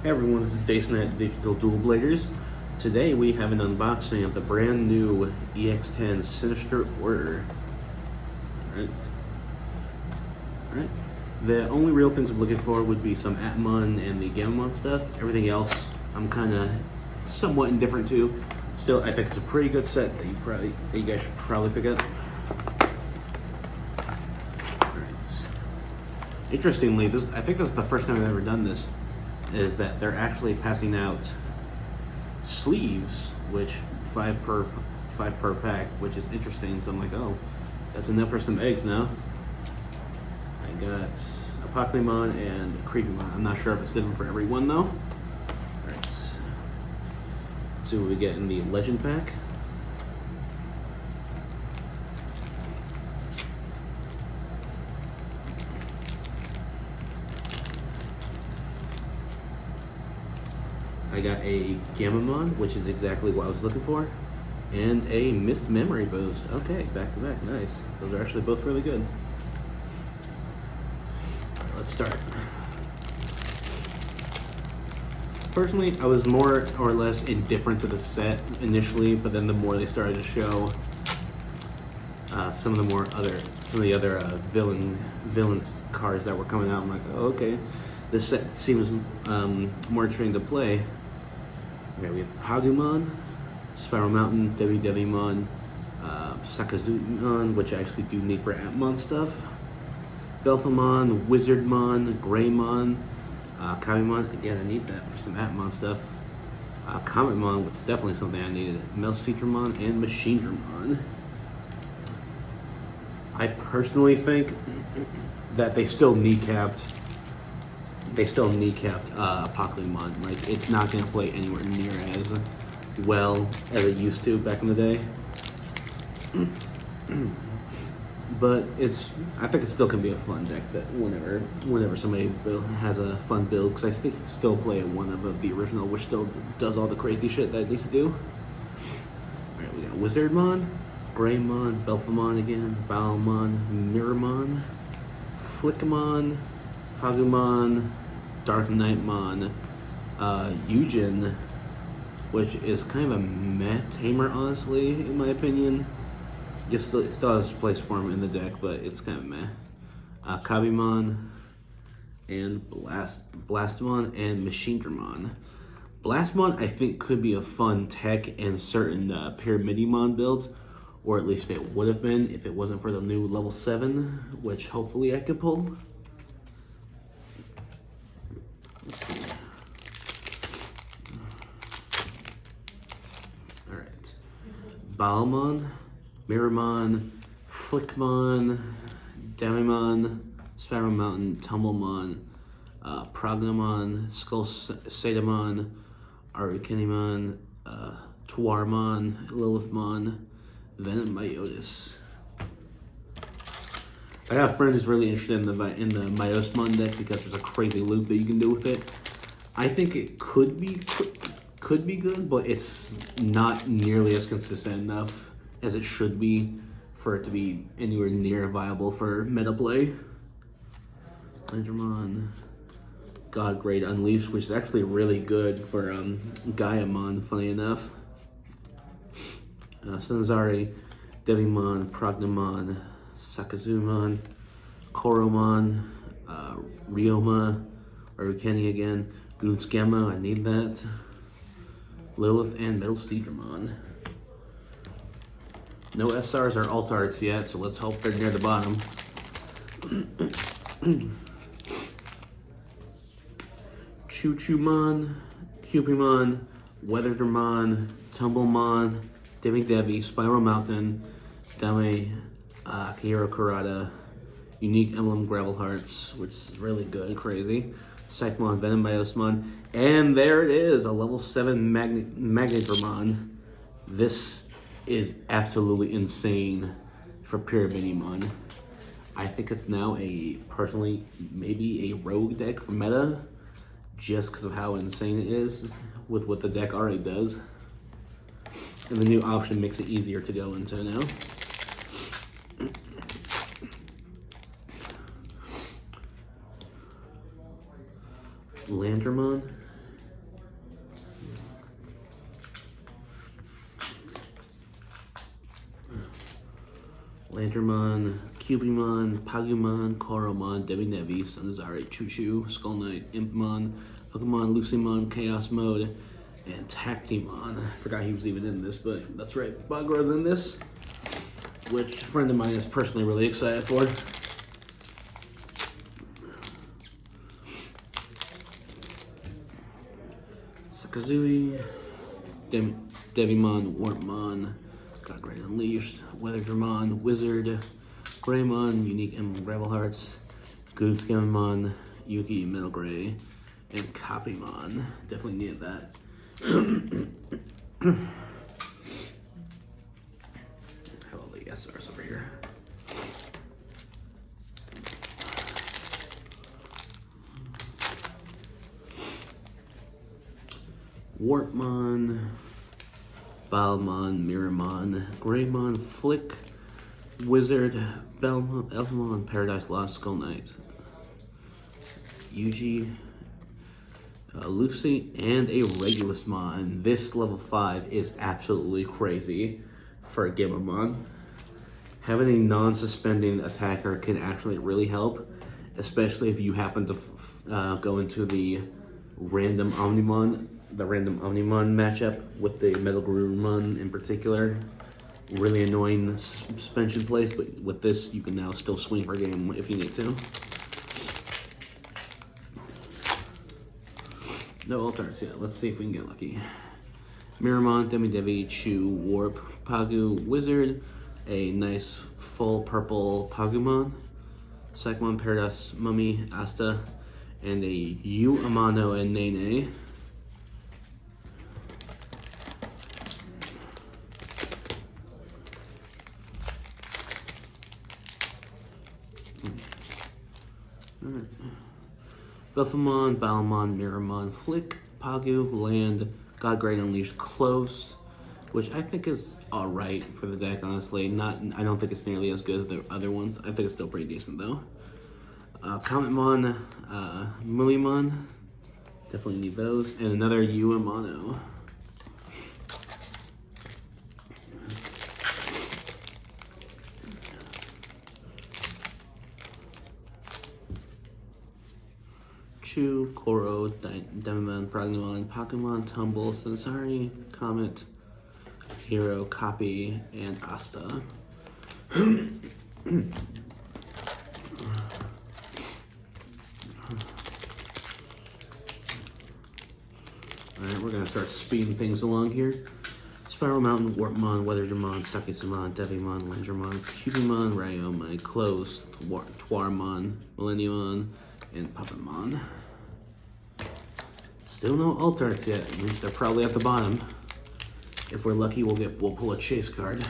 Hey everyone, this is Jason at Digital Dual Bladers. Today we have an unboxing of the brand new Ex10 Sinister Order. Alright. The only real things I'm looking for would be some Atmon and the Gamamon stuff. Everything else I'm kind of somewhat indifferent to. Still, I think it's a pretty good set that you guys should probably pick up. Alright. Interestingly, I think this is the first time I've ever done this. Is that they're actually passing out sleeves, which five per pack, which is interesting. So I'm like, oh, that's enough for some eggs now. I got a Pokemon and a Creepymon. I'm not sure if it's different for everyone though. All right, let's see what we get in the Legend pack. I got a Gamamon, which is exactly what I was looking for, and a Mist Memory Boost. Okay, back to back, nice. Those are actually both really good. All right, let's start. Personally, I was more or less indifferent to the set initially, but then the more they started to show some of the other villains cards that were coming out, I'm like, oh, okay, this set seems more interesting to play. Okay, we have Pagumon, Spiral Mountain, Devimon, Sakazumon, which I actually do need for Atmon stuff, Belphamon, Wizardmon, Greymon, Kamimon, again I need that for some Atmon stuff, Cometmon, which is definitely something I needed, Melcitramon, and Machinedramon. I personally think that they still kneecapped Pokemon. Like, it's not going to play anywhere near as well as it used to back in the day. But I think it still can be a fun deck that whenever somebody has a fun build, because I think you can still play one of the original, which still does all the crazy shit that it needs to do. Alright, we got Wizardmon, Greymon, Belphamon again, Balmon, Mirrormon, Flickamon, Pagumon, Dark Knightmon, Eugen, which is kind of a meh tamer, honestly, in my opinion. It still has place for him in the deck, but it's kind of meh. Kabimon, and Blastamon, and Machinedramon. Blastamon, I think, could be a fun tech in certain Pyramidimon builds, or at least it would have been if it wasn't for the new level 7, which hopefully I could pull. Let's see. Alright. Balmon, Mirrormon, Flickmon, Damimon, Spiral Mountain, Tumblemon, Prognomon, Sadamon, Arukenimon, Tuarmon, Lilithmon, Venomyotis. I got a friend who's really interested in the Myosmon deck because there's a crazy loop that you can do with it. I think it could be good, but it's not nearly as consistent enough as it should be for it to be anywhere near viable for meta play. Landramon, Godgrade Unleashed, which is actually really good for Gaiamon, funny enough. Sanzari, Devimon, Prognomon, Sakazumon, Koromon, Ryoma, Arukeni again, Goonsgamma, I need that, Lilith, and Melcitramon. No SRs or alt arts yet, so let's hope they're near the bottom. Choo-Choo-Mon, Cupimon, Weatherdramon, Tumblemon, Devi, Spiral Mountain, Dame, Akihiro Kurata, Unique Emblem Gravel Hearts, which is really good, crazy. Psychmon, Venombiosmon, and there it is, a level 7 Magnetramon. This is absolutely insane for Pyramidimon. I think it's now personally, maybe a rogue deck for meta, just because of how insane it is with what the deck already does. And the new option makes it easier to go into now. Landramon, Lanternmon, Cubimon, Pagumon, Koromon, Debi-Nevi, Sunzari, Choo-Choo, Skull Knight, Impmon, Pokemon, Lucymon, Chaos Mode, and Tactimon. I forgot he was even in this, but that's right, Bagra's in this, which a friend of mine is personally really excited for. Sakazui, Devimon, Warpmon, Got Great Unleashed, Weatherdramon, Wizard, Greymon, Unique Emblem Gravel Hearts, Goosegamon, Yuki Metal Gray, and Copymon. Definitely needed that. Have all the SRs over here. Warpmon, Balmon, Miramon, Greymon, Flick, Wizard, Belmon, Elfmon, Paradise Lost, Skull Knight, Yuji, Lucy, and a Regulusmon. This level 5 is absolutely crazy for a Gabamon. Having a non-suspending attacker can actually really help, especially if you happen to go into the random Omnimon matchup with the Metal Garurumon in particular. Really annoying suspension place, but with this you can now still swing for a game if you need to. No alternates yet. Let's see if we can get lucky. Miramon, Demi-Devi, Chew, Warp, Pagu, Wizard, a nice full purple Pagumon, Psychmon, Paradise, Mummy, Asta, and a Yu Amano and Nene. Buffamon, Balmon, Miramon, Flick, Pagu, Land, God Great Unleashed, Close, which I think is alright for the deck, honestly. I don't think it's nearly as good as the other ones. I think it's still pretty decent though. Cometmon, Muimon, definitely need those, and another Uamano. Chew, Koro, Demimon, Prognimon, Pokemon, Tumble, Sensari, Comet, Hero, Copy, and Asta. Alright, we're gonna start speeding things along here. Spiral Mountain, Warpmon, Weatherdramon, Sakisamon, Devimon, Landramon, Cubimon, Ryomai, Close, Twarmon, Millenniumon, and Puppetmon. Still no alternates yet, which they're probably at the bottom. If we're lucky, we'll pull a chase card.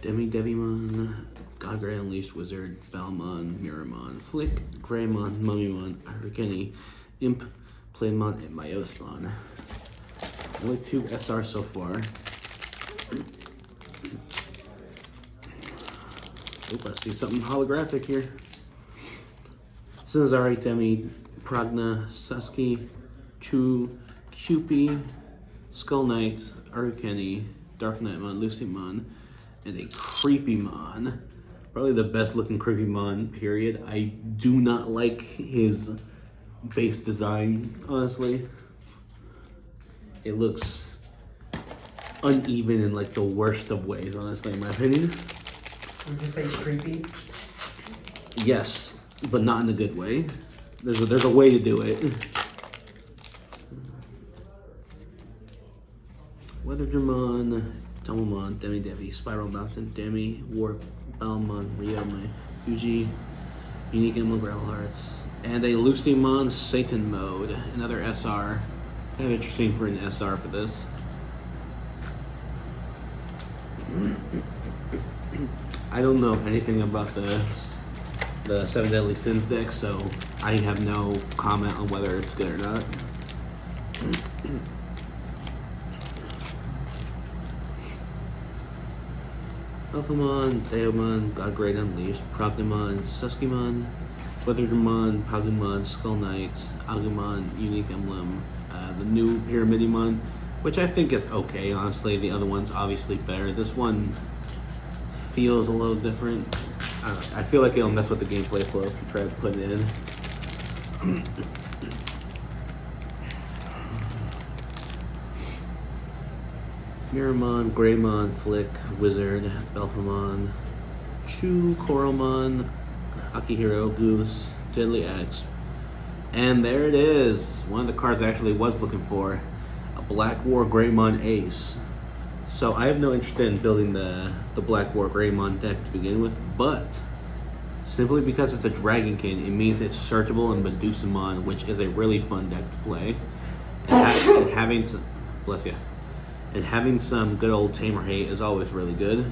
Devimon, God Great Unleashed, Wizard, Balmon, Miramon, Flick, Greymon, Mummymon, Arcani, Imp, Playmon, and Myosmon. Only 2 SR so far. Oop, I see something holographic here. Sinazari, Demi, Pragna, Suski, Chu, Cupie, Skull Knight, Arcani, Dark Knightmon, Lucymon, and a Creepymon. Probably the best looking Creepymon, period. I do not like his base design, honestly. It looks uneven in like the worst of ways, honestly, in my opinion. Would you say creepy? Yes, but not in a good way. There's a way to do it. Weatherdramon, Tumblemon, Demi-Devi, Spiral Mountain, Demi, Warp, Balmon, Ryomai, Yuji, Unique Emblem Gravel Hearts, and a Lucymon Satan Mode, another SR. Kind of interesting for an SR for this. I don't know anything about the 7 Deadly Sins deck, so I have no comment on whether it's good or not. Alphamon, Theomon, God Great Unleashed, Proctomon, Suskimon, Weatherdramon, Pagumon, Skull Knight, Agumon, Unique Emblem, the new Pyramidimon, which I think is okay, honestly. The other one's obviously better. This one feels a little different. I feel like it'll mess with the gameplay flow if you try to put it in. Miramon, Greymon, Flick, Wizard, Belphamon, Chu, Coralmon, Akihiro, Goose, Deadly Axe. And there it is. One of the cards I actually was looking for. A Black War Greymon Ace. So I have no interest in building the Black War Greymon deck to begin with, but simply because it's a Dragonkin, it means it's searchable in Medusamon, which is a really fun deck to play. And having some, bless you, and having some good old Tamer Hate is always really good,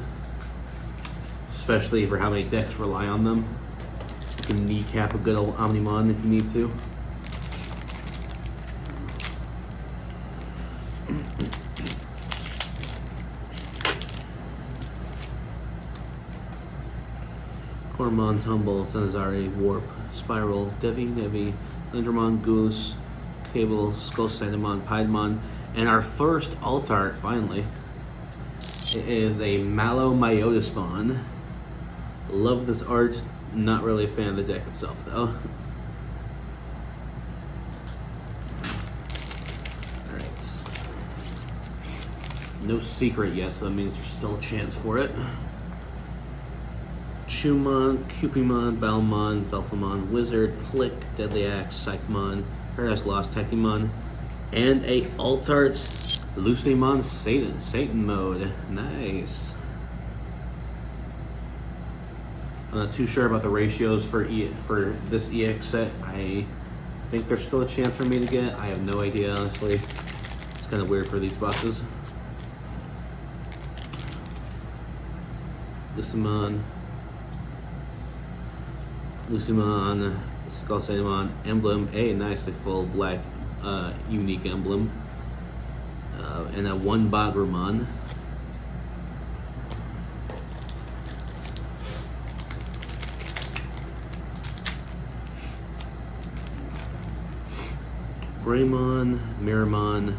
especially for how many decks rely on them. You can kneecap a good old Omnimon if you need to. Cormon, Tumble, Sanazari, Warp, Spiral, Nevi, Lindramon, Goose, Cable, Skull Sandamon, Piedmon, and our first alt art, finally. It is a Mallow Myotispawn. Love this art. Not really a fan of the deck itself, though. Alright. No secret yet, so that means there's still a chance for it. Chumon, Cupimon, Balmon, Belphamon, Wizard, Flick, Deadly Axe, Psychmon, Paradise Lost, Tekimon, and a alt art Lucymon Satan mode. Nice. I'm not too sure about the ratios for this EX set. I think there's still a chance for me to get. I have no idea, honestly. It's kind of weird for these boxes. Lucymon, Skull Sandamon, emblem, a nice, a full black unique emblem, and a 1 Bagramon. Greymon, Miramon,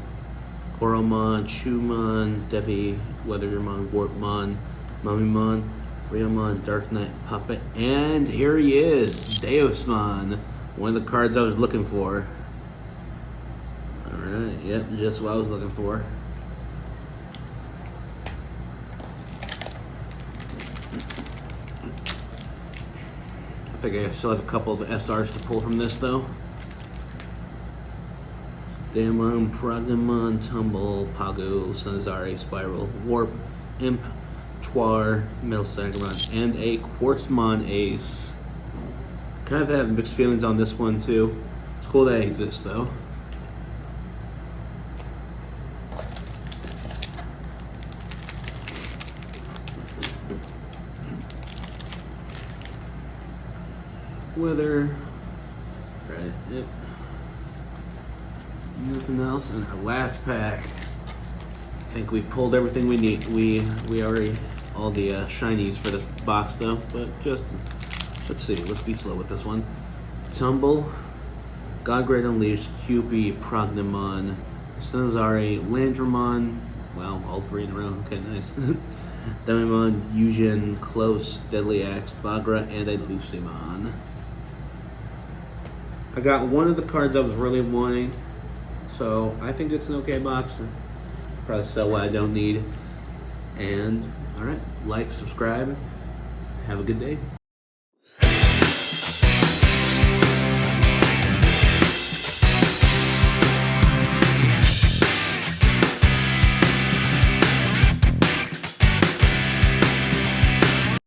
Coralmon, Chumon, Devi, Weathermon, Warpmon, Mummymon, Ryomon, Dark Knight, Puppet, and here he is, Deusmon, one of the cards I was looking for. Alright, yep, just what I was looking for. I think I still have a couple of SRs to pull from this, though. Damon, Prognomon, Tumble, Pago, Sanazari, Spiral, Warp, Imp, Twar, Metal Sagamon, and a Quartzmon Ace. Kind of have mixed feelings on this one too. It's cool that it exists though. Weather. Right, yep. Nothing else in our last pack. I think we pulled everything we need. We already all the shinies for this box though, but just let's see. Let's be slow with this one. Tumble, Godgrade Unleashed, Cupid, Prognomon, Sanazari, Landramon. Wow, all 3 in a row. Okay, nice. Demimon, Yujin, Close, Deadly Axe, Bagra, and a Lucymon. I got one of the cards I was really wanting, so I think it's an okay box. Probably sell what I don't need. And, alright, like, subscribe, have a good day.